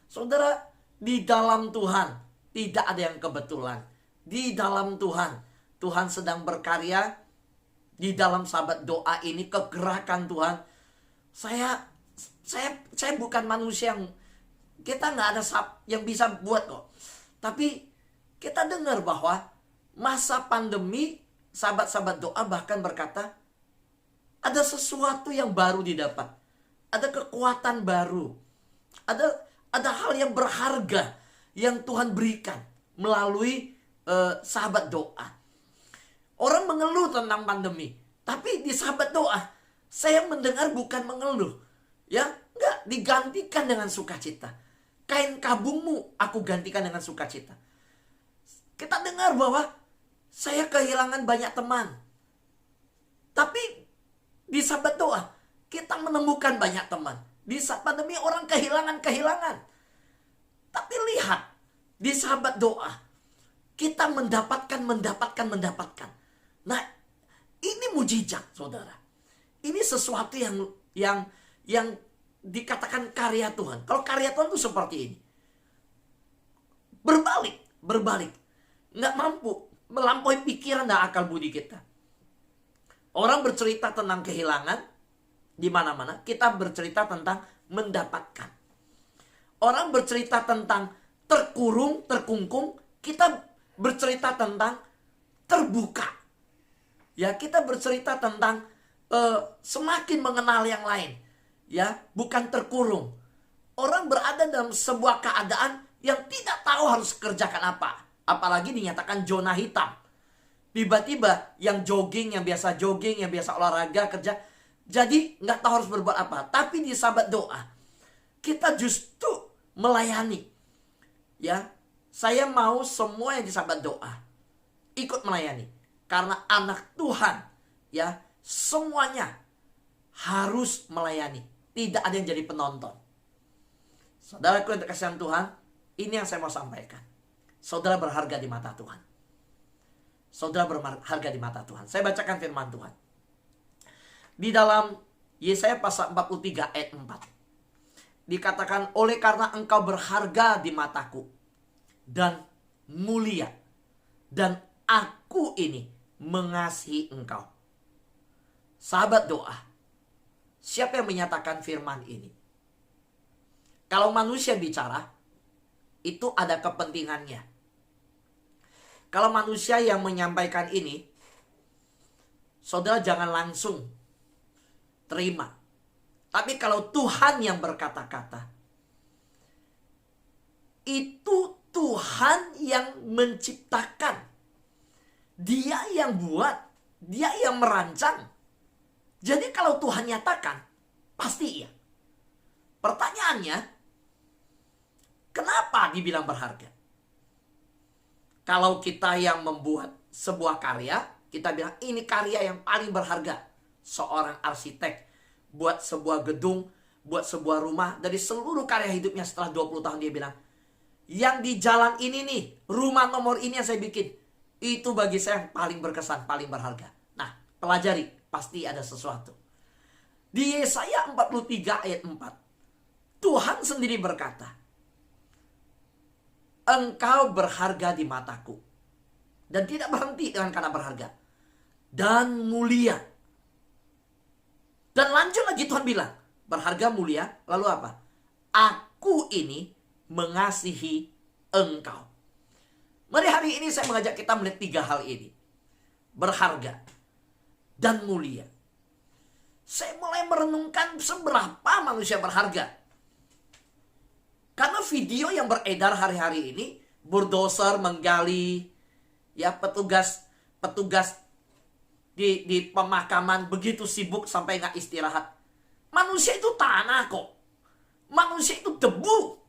Saudara, di dalam Tuhan tidak ada yang kebetulan. Di dalam Tuhan, Tuhan sedang berkarya. Di dalam sahabat doa ini, kegerakan Tuhan. Saya bukan manusia yang, kita nggak ada yang bisa buat kok. Tapi kita dengar bahwa masa pandemi, sahabat-sahabat doa bahkan berkata, ada sesuatu yang baru didapat. Ada kekuatan baru. Ada hal yang berharga yang Tuhan berikan melalui sahabat doa. Orang mengeluh tentang pandemi, tapi di sahabat doa saya mendengar bukan mengeluh, ya, enggak, digantikan dengan sukacita. Kain kabungmu aku gantikan dengan sukacita. Kita dengar bahwa saya kehilangan banyak teman, tapi di sahabat doa kita menemukan banyak teman. Di saat pandemi orang kehilangan. Tapi lihat, di sahabat doa kita mendapatkan. Nah, ini mujizat, saudara. Ini sesuatu yang dikatakan karya Tuhan. Kalau karya Tuhan itu seperti ini. Berbalik. Nggak mampu melampaui pikiran dan akal budi kita. Orang bercerita tentang kehilangan di mana-mana, kita bercerita tentang mendapatkan. Orang bercerita tentang terkungkung, kita bercerita tentang terbuka. Ya, kita bercerita tentang semakin mengenal yang lain. Ya, bukan terkurung. Orang berada dalam sebuah keadaan yang tidak tahu harus kerjakan apa. Apalagi dinyatakan zona hitam. Tiba-tiba yang jogging, yang biasa olahraga, kerja, jadi nggak tahu harus berbuat apa. Tapi di sahabat doa, kita justru melayani. Ya, saya mau semua yang di sahabat doa ikut melayani. Karena anak Tuhan, ya, semuanya harus melayani. Tidak ada yang jadi penonton. Saudaraku yang terkasihan Tuhan, ini yang saya mau sampaikan. Saudara berharga di mata Tuhan. Saudara berharga di mata Tuhan. Saya bacakan firman Tuhan. Di dalam Yesaya pasal 43 ayat 4. Dikatakan, oleh karena engkau berharga di mataku dan mulia, dan aku ini mengasihi engkau. Sahabat doa, siapa yang menyatakan firman ini? Kalau manusia bicara, itu ada kepentingannya. Kalau manusia yang menyampaikan ini, saudara jangan langsung terima. Tapi kalau Tuhan yang berkata-kata, itu Tuhan yang menciptakan. Dia yang buat, dia yang merancang. Jadi kalau Tuhan nyatakan, pasti iya. Pertanyaannya, kenapa dibilang berharga? Kalau kita yang membuat sebuah karya, kita bilang ini karya yang paling berharga. Seorang arsitek buat sebuah gedung, buat sebuah rumah, dari seluruh karya hidupnya setelah 20 tahun dia bilang, yang di jalan ini nih, rumah nomor ini yang saya bikin, itu bagi saya yang paling berkesan, paling berharga. Nah, pelajari, pasti ada sesuatu. Di Yesaya 43 ayat 4, Tuhan sendiri berkata, engkau berharga di mataku. Dan tidak berhenti dengan kata berharga. Dan mulia. Dan lanjut lagi Tuhan bilang, berharga, mulia, lalu apa? Aku ini mengasihi engkau. Mari hari ini saya mengajak kita melihat 3 hal ini. Berharga dan mulia. Saya mulai merenungkan seberapa manusia berharga. Karena video yang beredar hari-hari ini, bulldozer menggali, ya, petugas di pemakaman begitu sibuk sampai nggak istirahat. Manusia itu tanah kok. Manusia itu debu.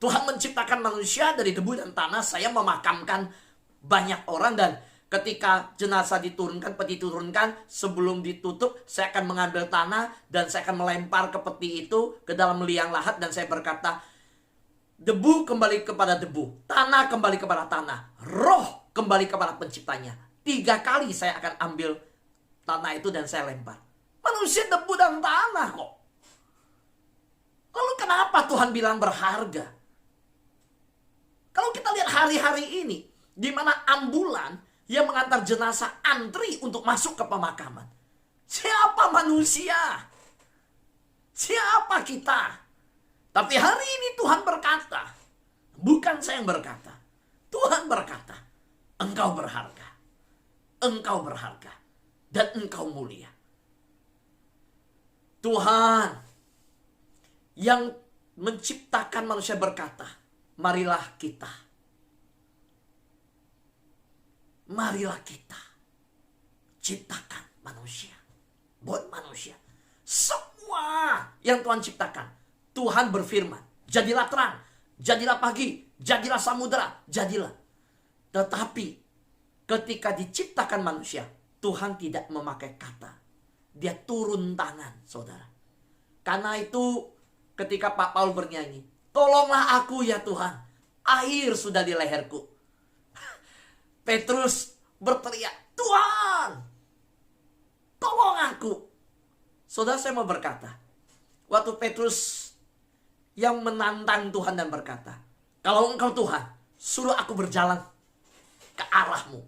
Tuhan menciptakan manusia dari debu dan tanah. Saya memakamkan banyak orang, dan ketika jenazah diturunkan, peti turunkan, sebelum ditutup, saya akan mengambil tanah dan saya akan melempar ke peti itu ke dalam liang lahat, dan saya berkata, debu kembali kepada debu, tanah kembali kepada tanah, roh kembali kepada penciptanya. 3 kali saya akan ambil tanah itu dan saya lempar. Manusia debu dan tanah kok. Lalu kenapa Tuhan bilang berharga? Kalau kita lihat hari-hari ini, di mana ambulan yang mengantar jenazah antri untuk masuk ke pemakaman. Siapa manusia? Siapa kita? Tapi hari ini Tuhan berkata, bukan saya yang berkata, Tuhan berkata, engkau berharga. Engkau berharga. Dan engkau mulia. Tuhan yang menciptakan manusia berkata, marilah kita ciptakan manusia. Buat manusia. Semua yang Tuhan ciptakan. Tuhan berfirman, jadilah terang, jadilah pagi, jadilah samudera, jadilah. Tetapi ketika diciptakan manusia, Tuhan tidak memakai kata. Dia turun tangan, saudara. Karena itu ketika Pak Paul bernyanyi, tolonglah aku ya Tuhan, air sudah di leherku. Petrus berteriak, Tuhan, tolong aku. Saudara, saya mau berkata, waktu Petrus yang menantang Tuhan dan berkata, kalau engkau Tuhan, suruh aku berjalan ke arahmu.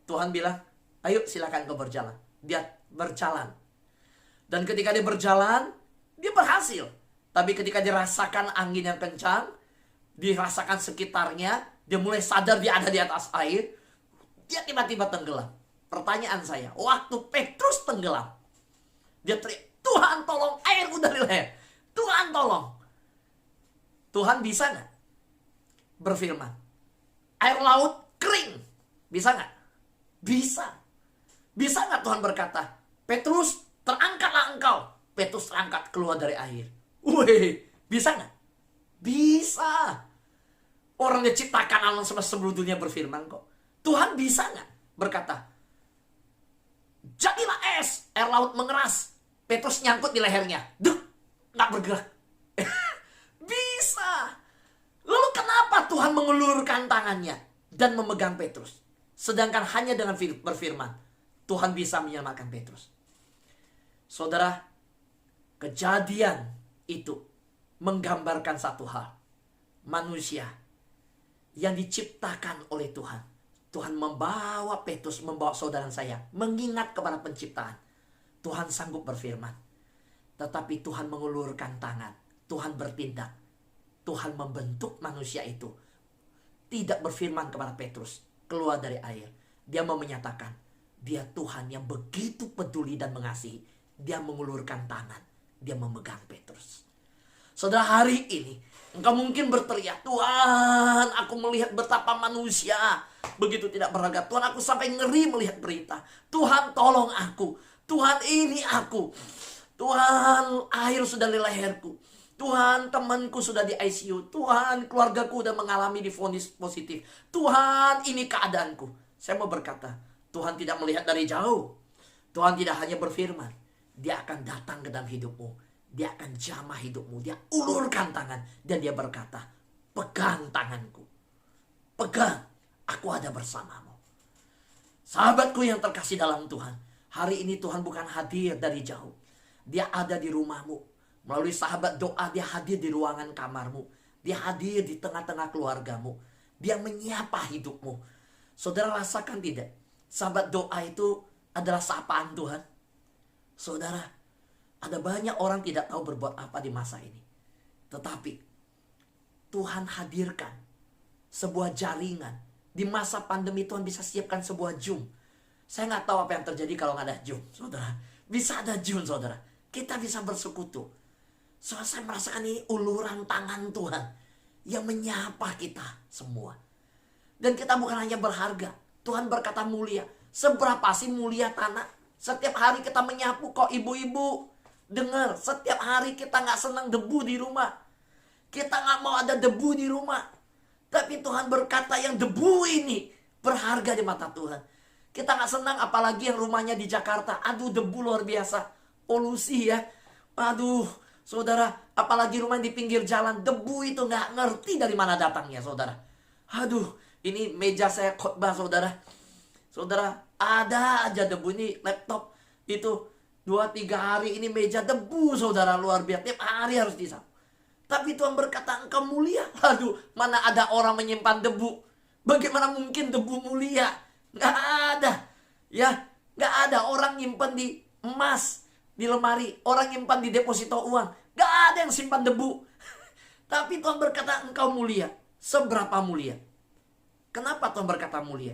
Tuhan bilang, ayo silakan kau berjalan. Dia berjalan. Dan ketika dia berjalan, dia berhasil. Tapi ketika dirasakan angin yang kencang, dirasakan sekitarnya, dia mulai sadar dia ada di atas air, dia tiba-tiba tenggelam. Pertanyaan saya, waktu Petrus tenggelam, dia teriak, Tuhan tolong, airku dari leher. Tuhan tolong. Tuhan bisa nggak berfirman, air laut kering? Bisa nggak? Bisa. Bisa nggak Tuhan berkata, Petrus terangkatlah engkau. Petrus terangkat keluar dari air. Wih, bisa nggak? Bisa. Orang yang ciptakan alam semesta sebelum dunia berfirman kok. Tuhan bisa nggak berkata, jadilah es, air laut mengeras. Petrus nyangkut di lehernya. Duh, nggak bergerak. Bisa. Lalu kenapa Tuhan mengulurkan tangannya dan memegang Petrus? Sedangkan hanya dengan berfirman, Tuhan bisa menyelamatkan Petrus. Saudara, kejadian itu menggambarkan satu hal. Manusia yang diciptakan oleh Tuhan. Tuhan membawa Petrus, membawa saudara saya, mengingat kepada penciptaan. Tuhan sanggup berfirman. Tetapi Tuhan mengulurkan tangan. Tuhan bertindak. Tuhan membentuk manusia itu. Tidak berfirman kepada Petrus, keluar dari air. Dia mau menyatakan, dia Tuhan yang begitu peduli dan mengasihi. Dia mengulurkan tangan. Dia memegang Petrus. Saudara, hari ini engkau mungkin berteriak, Tuhan, aku melihat betapa manusia begitu tidak berharga. Tuhan, aku sampai ngeri melihat berita. Tuhan, tolong aku. Tuhan, ini aku. Tuhan, air sudah di leherku. Tuhan, temanku sudah di ICU. Tuhan, keluargaku sudah mengalami divonis positif. Tuhan, ini keadaanku. Saya mau berkata, Tuhan tidak melihat dari jauh. Tuhan tidak hanya berfirman. Dia akan datang ke dalam hidupmu. Dia akan jamah hidupmu. Dia ulurkan tangan. Dan dia berkata, pegang tanganku. Pegang, aku ada bersamamu. Sahabatku yang terkasih dalam Tuhan. Hari ini Tuhan bukan hadir dari jauh. Dia ada di rumahmu. Melalui sahabat doa, dia hadir di ruangan kamarmu. Dia hadir di tengah-tengah keluargamu. Dia menyapa hidupmu. Saudara, rasakan tidak? Sahabat doa itu adalah sapaan Tuhan. Saudara, ada banyak orang tidak tahu berbuat apa di masa ini. Tetapi Tuhan hadirkan sebuah jaringan. Di masa pandemi Tuhan bisa siapkan sebuah Zoom. Saya nggak tahu apa yang terjadi kalau nggak ada Zoom, saudara. Bisa ada Zoom, saudara. Kita bisa bersekutu. Soalnya saya merasakan ini uluran tangan Tuhan yang menyapa kita semua. Dan kita bukan hanya berharga. Tuhan berkata mulia. Seberapa sih mulia tanah? Setiap hari kita menyapu kok, ibu-ibu. Dengar, setiap hari kita nggak senang debu di rumah. Kita nggak mau ada debu di rumah. Tapi Tuhan berkata yang debu ini berharga di mata Tuhan. Kita nggak senang apalagi yang rumahnya di Jakarta. Aduh, debu luar biasa. Polusi ya. Aduh, saudara, apalagi rumah di pinggir jalan. Debu itu nggak ngerti dari mana datangnya, saudara. Aduh, ini meja saya khotbah, saudara. Saudara, ada aja debu. Ini laptop itu 2-3 hari ini meja debu, saudara, luar biasa. Tiap hari harus disapu. Tapi Tuhan berkata engkau mulia. Aduh, mana ada orang menyimpan debu? Bagaimana mungkin debu mulia? Nggak ada. Ya, nggak ada orang nyimpan di emas, di lemari. Orang nyimpan di deposito uang. Nggak ada yang simpan debu. Tapi Tuhan berkata engkau mulia. Seberapa mulia? Kenapa Tuhan berkata mulia?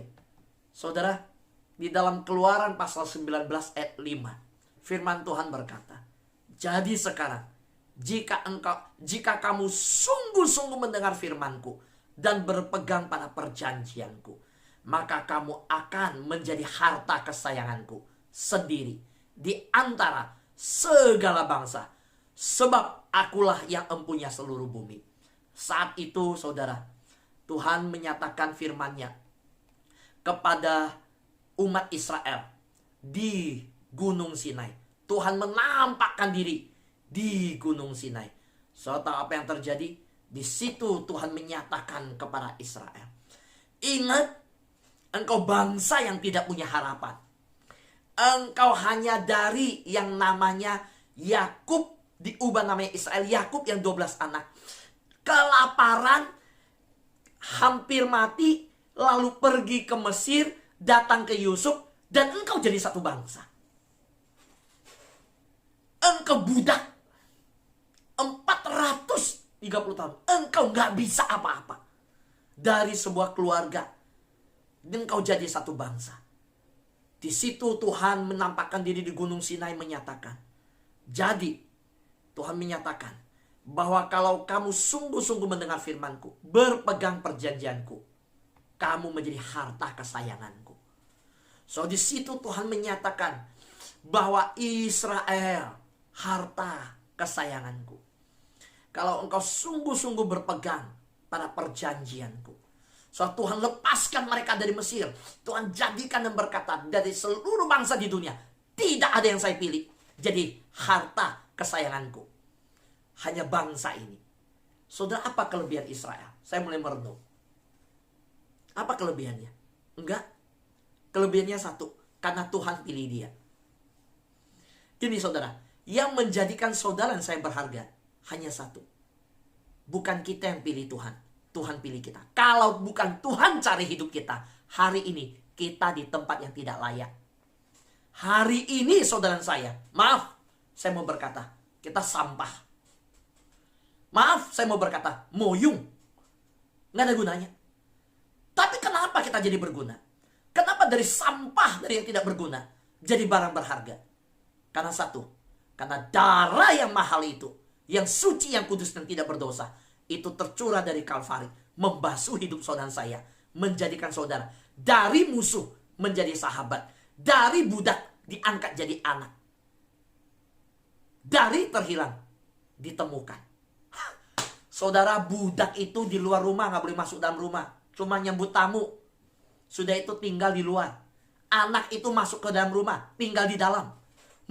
Saudara, di dalam Keluaran pasal 19 ayat 5, firman Tuhan berkata, jadi sekarang, jika kamu sungguh-sungguh mendengar firman-Ku dan berpegang pada perjanjian-Ku, maka kamu akan menjadi harta kesayangan-Ku sendiri di antara segala bangsa, sebab akulah yang empunya seluruh bumi. Saat itu, saudara, Tuhan menyatakan firman-Nya kepada umat Israel di Gunung Sinai. Tuhan menampakkan diri di Gunung Sinai. Saudara tahu apa yang terjadi? Di situ Tuhan menyatakan kepada Israel, ingat, engkau bangsa yang tidak punya harapan. Engkau hanya dari yang namanya Yakub, diubah namanya Israel. Yakub yang 12 anak. Kelaparan, hampir mati, lalu pergi ke Mesir, datang ke Yusuf, dan engkau jadi satu bangsa. Engkau budak 430 tahun. Engkau gak bisa apa-apa. Dari sebuah keluarga, engkau jadi satu bangsa. Di situ Tuhan menampakkan diri di Gunung Sinai, menyatakan, jadi Tuhan menyatakan bahwa kalau kamu sungguh-sungguh mendengar firman-Ku, berpegang perjanjian-Ku, kamu menjadi harta kesayangan-Ku. So di situ Tuhan menyatakan bahwa Israel harta kesayangan-Ku. Kalau engkau sungguh-sungguh berpegang pada perjanjian-Ku. So Tuhan lepaskan mereka dari Mesir. Tuhan jadikan dan berkata, dari seluruh bangsa di dunia, tidak ada yang saya pilih jadi harta kesayangan-Ku. Hanya bangsa ini. Saudara, apa kelebihan Israel? Saya mulai merenung. Apa kelebihannya? Enggak. Kelebihannya satu, karena Tuhan pilih dia. Gini saudara, yang menjadikan saudara dan saya berharga hanya satu. Bukan kita yang pilih Tuhan, Tuhan pilih kita. Kalau bukan Tuhan cari hidup kita, hari ini kita di tempat yang tidak layak. Hari ini saudara dan saya, maaf, saya mau berkata, kita sampah. Maaf, saya mau berkata, moyung. Nggak ada gunanya. Tapi kenapa kita jadi berguna? Kenapa dari sampah, dari yang tidak berguna, jadi barang berharga? Karena satu, karena darah yang mahal itu, yang suci, yang kudus, dan tidak berdosa, itu tercurah dari Kalvari, membasuh hidup saudara saya, menjadikan saudara dari musuh menjadi sahabat, dari budak diangkat jadi anak, dari terhilang ditemukan. Saudara, budak itu di luar rumah, gak boleh masuk dalam rumah, cuma nyambut tamu. Sudah itu tinggal di luar. Anak itu masuk ke dalam rumah, tinggal di dalam.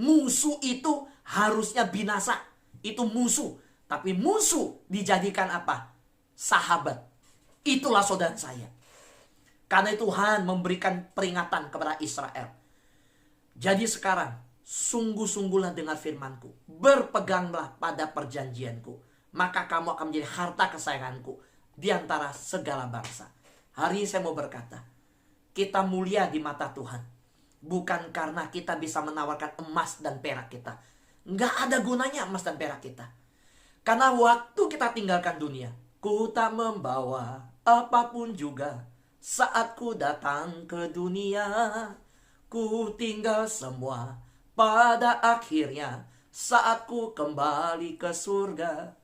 Musuh itu harusnya binasa. Itu musuh. Tapi musuh dijadikan apa? Sahabat. Itulah saudara saya. Karena Tuhan memberikan peringatan kepada Israel. Jadi sekarang, sungguh-sungguhlah dengar firman-Ku. Berpeganglah pada perjanjian-Ku. Maka kamu akan menjadi harta kesayangan-Ku di antara segala bangsa. Hari ini saya mau berkata, kita mulia di mata Tuhan. Bukan karena kita bisa menawarkan emas dan perak kita. Nggak ada gunanya emas dan perak kita. Karena waktu kita tinggalkan dunia, ku tak membawa apapun juga. Saat ku datang ke dunia, ku tinggal semua pada akhirnya. Saat ku kembali ke surga.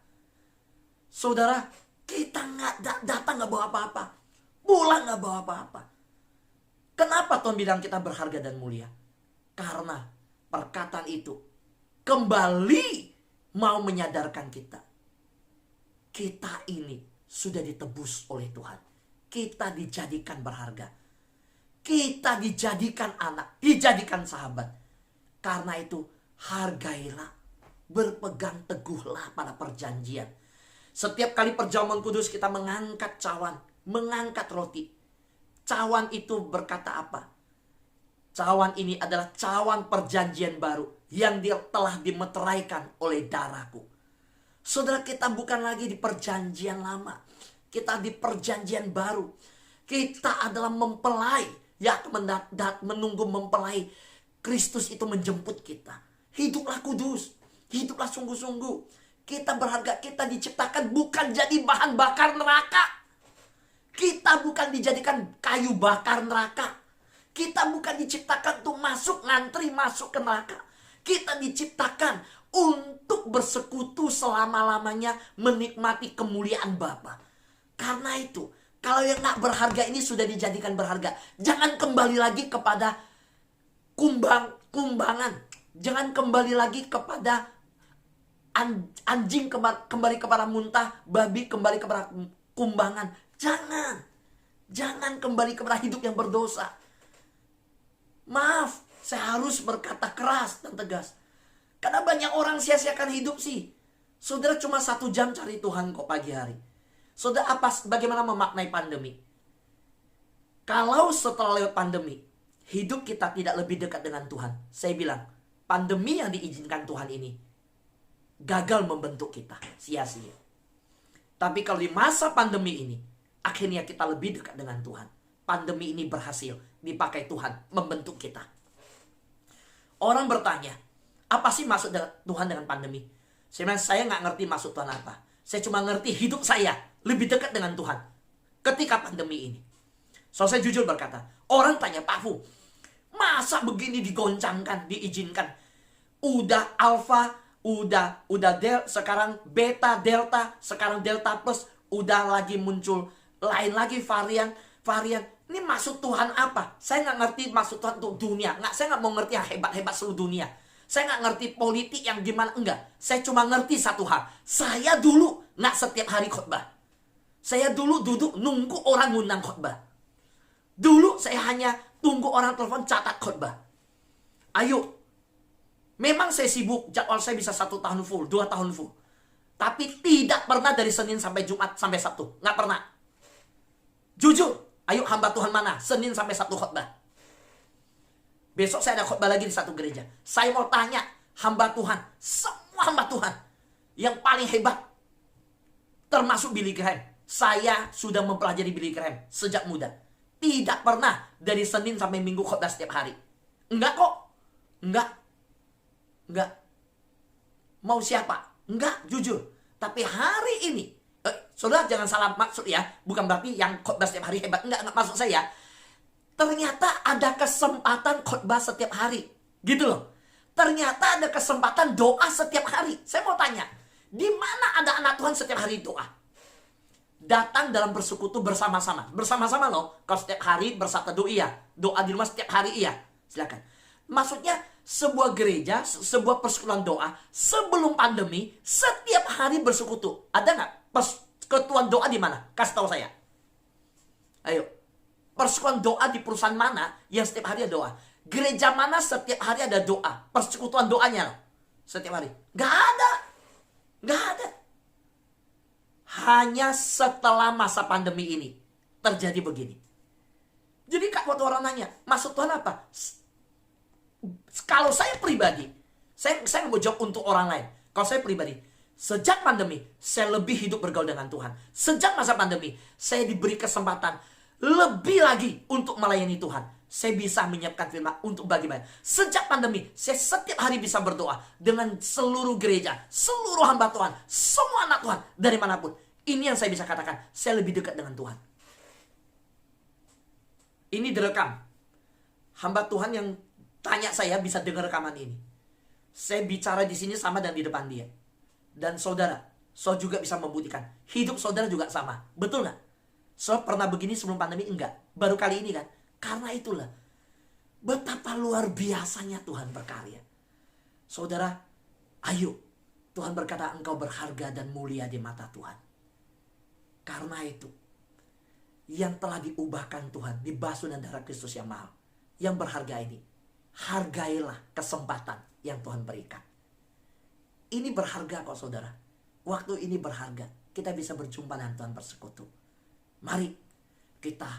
Saudara, kita nggak datang nggak bawa apa-apa. Pulang nggak bawa apa-apa. Kenapa Tuhan bilang kita berharga dan mulia? Karena perkataan itu kembali mau menyadarkan kita. Kita ini sudah ditebus oleh Tuhan. Kita dijadikan berharga. Kita dijadikan anak, dijadikan sahabat. Karena itu hargailah, berpegang teguhlah pada perjanjian. Setiap kali perjamuan kudus kita mengangkat cawan, mengangkat roti. Cawan itu berkata apa? Cawan ini adalah cawan perjanjian baru yang telah dimeteraikan oleh darahku. Saudara, kita bukan lagi di perjanjian lama. Kita di perjanjian baru. Kita adalah mempelai yang menunggu mempelai. Kristus itu menjemput kita. Hiduplah kudus. Hiduplah sungguh-sungguh. Kita berharga. Kita diciptakan bukan jadi bahan bakar neraka. Kita bukan dijadikan kayu bakar neraka. Kita bukan diciptakan untuk masuk ngantri masuk ke neraka. Kita diciptakan untuk bersekutu selama-lamanya menikmati kemuliaan Bapa. Karena itu, kalau yang gak berharga ini sudah dijadikan berharga, jangan kembali lagi kepada kumbangan. Jangan kembali lagi kepada anjing kembali kepada muntah, babi kembali kepada kumbangan. Jangan kembali kepada hidup yang berdosa. Maaf, saya harus berkata keras dan tegas. Karena banyak orang sia-siakan hidup sih. Saudara cuma 1 jam cari Tuhan kok pagi hari. Saudara, bagaimana memaknai pandemi? Kalau setelah lewat pandemi, hidup kita tidak lebih dekat dengan Tuhan. Saya bilang, pandemi yang diizinkan Tuhan ini gagal membentuk kita, sia-sia. Tapi kalau di masa pandemi ini, akhirnya kita lebih dekat dengan Tuhan. Pandemi ini berhasil dipakai Tuhan membentuk kita. Orang bertanya, apa sih maksud Tuhan dengan pandemi? Saya nggak ngerti maksud Tuhan apa. Saya cuma ngerti hidup saya lebih dekat dengan Tuhan ketika pandemi ini. So, saya jujur berkata, orang tanya, Pak Fu, masa begini digoncangkan, diizinkan? Udah alfa, udah sekarang beta, delta, sekarang delta plus, udah lagi muncul lain lagi varian. Ini maksud Tuhan apa? Saya nggak ngerti maksud Tuhan untuk dunia. Saya nggak mau ngerti yang hebat-hebat seluruh dunia. Saya nggak ngerti politik yang gimana, enggak. Saya cuma ngerti satu hal. Saya dulu nggak setiap hari khotbah. Saya dulu duduk nunggu orang ngundang khotbah. Dulu saya hanya tunggu orang telepon catat khotbah. Ayo. Memang saya sibuk, jadwal saya bisa 1 tahun full, 2 tahun full. Tapi tidak pernah dari Senin sampai Jumat sampai Sabtu. Nggak pernah. Jujur, ayo hamba Tuhan mana? Senin sampai Sabtu khotbah. Besok saya ada khotbah lagi di satu gereja. Saya mau tanya, hamba Tuhan, semua hamba Tuhan yang paling hebat, termasuk Billy Graham. Saya sudah mempelajari Billy Graham sejak muda. Tidak pernah dari Senin sampai Minggu khotbah setiap hari. Enggak kok. Enggak. Mau siapa? Enggak, jujur. Tapi hari ini, saudara jangan salah maksud ya. Bukan berarti yang khotbah setiap hari hebat. Enggak maksud saya. Ternyata ada kesempatan khotbah setiap hari. Gitu loh. Ternyata ada kesempatan doa setiap hari. Saya mau tanya, di mana ada anak Tuhan setiap hari doa? Datang dalam bersekutu bersama-sama. Bersama-sama loh. Kalau setiap hari bersatu doa iya. Doa di rumah setiap hari iya. Silakan. Maksudnya sebuah gereja, sebuah persekutuan doa sebelum pandemi setiap hari bersekutu. Ada nggak persekutuan doa di mana? Kasih tahu saya. Ayo. Persekutuan doa di perusahaan mana yang setiap hari ada doa? Gereja mana setiap hari ada doa? Persekutuan doanya loh. Setiap hari. Nggak ada. Hanya setelah masa pandemi ini terjadi begini. Jadi waktu orang nanya, maksud Tuhan apa? Kalau saya pribadi, saya nggak mau jawab untuk orang lain. Kalau saya pribadi, sejak pandemi, saya lebih hidup bergaul dengan Tuhan. Sejak masa pandemi, saya diberi kesempatan lebih lagi untuk melayani Tuhan. Saya bisa menyiapkan firman untuk bagi banyak. Sejak pandemi, saya setiap hari bisa berdoa dengan seluruh gereja, seluruh hamba Tuhan, semua anak Tuhan, dari manapun. Ini yang saya bisa katakan, saya lebih dekat dengan Tuhan. Ini direkam. Hamba Tuhan yang tanya saya bisa dengar rekaman ini. Saya bicara di sini sama dan di depan dia. Dan saudara juga bisa membuktikan. Hidup saudara juga sama. Betul nggak? Pernah begini sebelum pandemi? Enggak. Baru kali ini kan? Karena itulah betapa luar biasanya Tuhan berkarya. Saudara, ayo. Tuhan berkata engkau berharga dan mulia di mata Tuhan. Karena itu, yang telah diubahkan Tuhan, dibasuh dengan darah Kristus yang mahal, yang berharga ini, hargailah kesempatan yang Tuhan berikan. Ini berharga kok saudara. Waktu ini berharga. Kita bisa berjumpa dengan Tuhan, bersekutu. Mari kita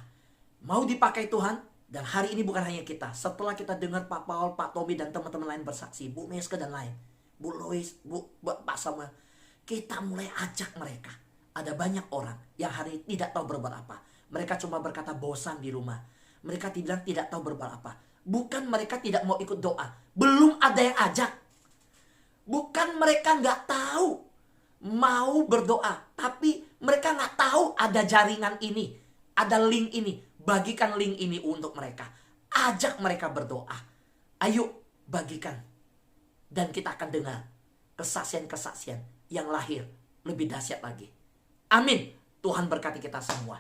mau dipakai Tuhan. Dan hari ini bukan hanya kita. Setelah kita dengar Pak Paul, Pak Tommy dan teman-teman lain bersaksi, Bu Meska dan lain, Bu Lois, Pak Samuel, Kita mulai ajak mereka. Ada banyak orang yang hari ini tidak tahu berbuat apa. Mereka cuma berkata bosan di rumah. Mereka bilang tidak tahu berbuat apa. Bukan mereka tidak mau ikut doa. Belum ada yang ajak. Bukan mereka nggak tahu mau berdoa. Tapi mereka nggak tahu ada jaringan ini. Ada link ini. Bagikan link ini untuk mereka. Ajak mereka berdoa. Ayo bagikan. Dan kita akan dengar kesaksian-kesaksian yang lahir lebih dahsyat lagi. Amin. Tuhan berkati kita semua.